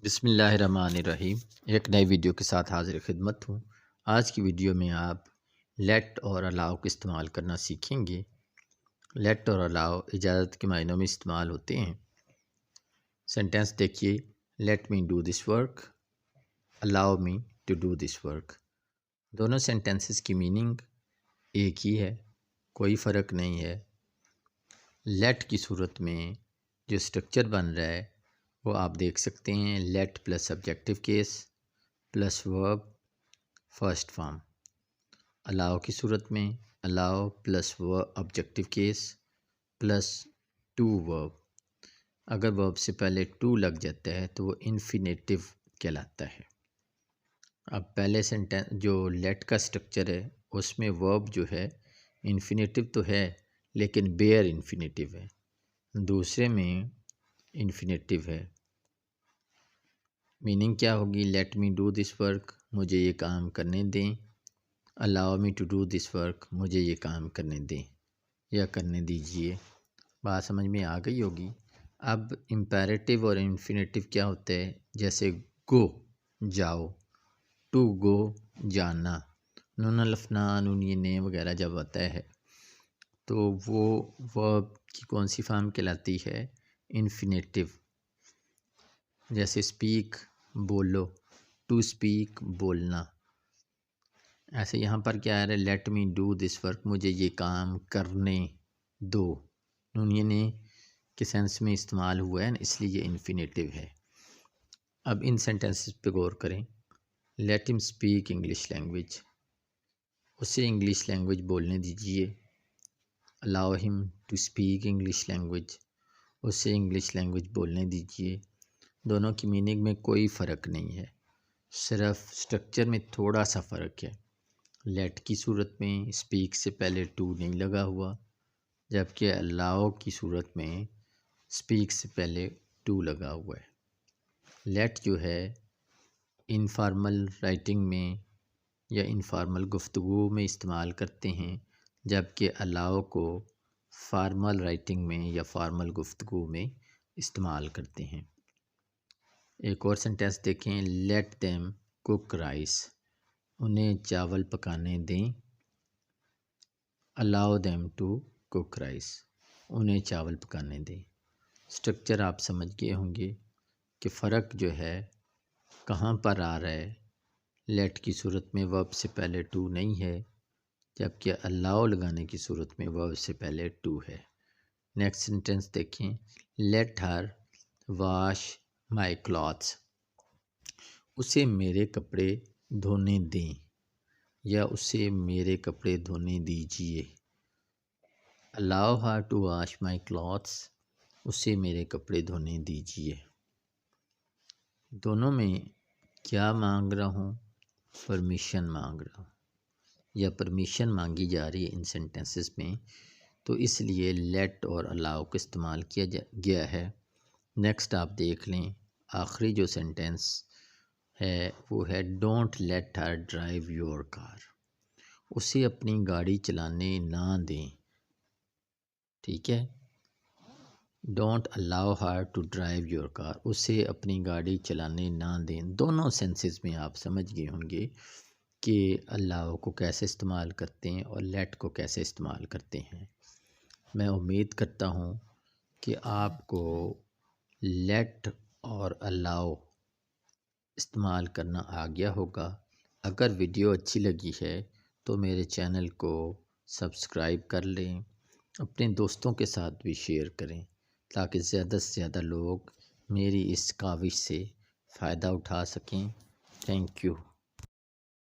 بسم اللہ الرحمن الرحیم۔ ایک نئی ویڈیو کے ساتھ حاضر خدمت ہوں۔ آج کی ویڈیو میں آپ لیٹ اور الاؤ کو استعمال کرنا سیکھیں گے۔ لیٹ اور الاؤ اجازت کے معنوں میں استعمال ہوتے ہیں۔ سینٹینس دیکھیے، let me do this work, allow me to do this work. دونوں سینٹینسز کی میننگ ایک ہی ہے، کوئی فرق نہیں ہے۔ لیٹ کی صورت میں جو اسٹرکچر بن رہا ہے وہ آپ دیکھ سکتے ہیں، let plus subjective case plus verb first form. Allow کی صورت میں allow plus objective case plus to verb. اگر ورب سے پہلے ٹو لگ جاتا ہے تو وہ انفینیٹو کہلاتا ہے۔ اب پہلے سینٹینس جو لیٹ کا اسٹرکچر ہے اس میں ورب جو ہے انفینیٹو تو ہے لیکن بیئر انفینیٹو ہے، دوسرے میں انفینیٹو ہے۔ میننگ کیا ہوگی؟ Let me do this work, مجھے یہ کام کرنے دیں۔ Allow me to do this work, مجھے یہ کام کرنے دیں یا کرنے دیجئے۔ بات سمجھ میں آ گئی ہوگی۔ اب امپیریٹو اور انفینیٹو کیا ہوتا ہے؟ جیسے گو جاؤ، ٹو گو جانا، نون الفنا نون یہ نے وغیرہ جب آتا ہے تو وہ ورب کی کون سی فارم کہلاتی ہے؟ انفینیٹو۔ جیسے اسپیک بولو، ٹو اسپیک بولنا۔ ایسے یہاں پر کیا ہے؟ Late me do this work, مجھے یہ کام کرنے دو، نون یہ نے کے سینس میں استعمال ہوا ہے اس لیے یہ انفینیٹو ہے۔ اب ان سینٹینسز پہ غور کریں۔ لیٹ ہم اسپیک انگلش لینگویج، اسے انگلش لینگویج بولنے دیجئے۔ الاؤ ہم ٹو اسپیک انگلش لینگویج، اسے انگلش لینگویج بولنے دیجئے۔ دونوں کی میننگ میں کوئی فرق نہیں ہے، صرف اسٹرکچر میں تھوڑا سا فرق ہے۔ لیٹ کی صورت میں اسپیک سے پہلے ٹو نہیں لگا ہوا، جبکہ الاؤ کی صورت میں اسپیک سے پہلے ٹو لگا ہوا ہے۔ لیٹ جو ہے انفارمل رائٹنگ میں یا انفارمل گفتگو میں استعمال کرتے ہیں، جبکہ الاؤ کو فارمل رائٹنگ میں یا فارمل گفتگو میں استعمال کرتے ہیں۔ ایک اور سینٹینس دیکھیں، لیٹ دیم کوک رائس، انہیں چاول پکانے دیں۔ Allow them to cook rice, انہیں چاول پکانے دیں۔ اسٹرکچر آپ سمجھ گئے ہوں گے کہ فرق جو ہے کہاں پر آ رہا ہے۔ لیٹ کی صورت میں ورب سے پہلے ٹو نہیں ہے، جبکہ الاؤ لگانے کی صورت میں ورب سے پہلے ٹو ہے۔ نیکسٹ سینٹینس دیکھیں، لیٹ ہر واش مائی کلاتھس، اسے میرے کپڑے دھونے دیں یا اسے میرے کپڑے دھونے دیجئے۔ الاؤ her to wash my clothes, اسے میرے کپڑے دھونے دیجئے۔ دونوں میں کیا مانگ رہا ہوں؟ پرمیشن مانگ رہا ہوں یا پرمیشن مانگی جا رہی ہے ان سینٹینسز میں، تو اس لیے لیٹ اور الاؤ کو استعمال کیا گیا ہے۔ نیکسٹ آپ دیکھ لیں، آخری جو سینٹینس ہے وہ ہے don't let her drive your car, اسے اپنی گاڑی چلانے نہ دیں۔ ٹھیک ہے، don't allow her to drive your car, اسے اپنی گاڑی چلانے نہ دیں۔ دونوں سینسز میں آپ سمجھ گئے ہوں گے کہ الاؤ کو کیسے استعمال کرتے ہیں اور لیٹ کو کیسے استعمال کرتے ہیں۔ میں امید کرتا ہوں کہ آپ کو لیٹ اور الاؤ استعمال کرنا آ گیا ہوگا۔ اگر ویڈیو اچھی لگی ہے تو میرے چینل کو سبسکرائب کر لیں، اپنے دوستوں کے ساتھ بھی شیئر کریں تاکہ زیادہ سے زیادہ لوگ میری اس کاوش سے فائدہ اٹھا سکیں۔ Thank you.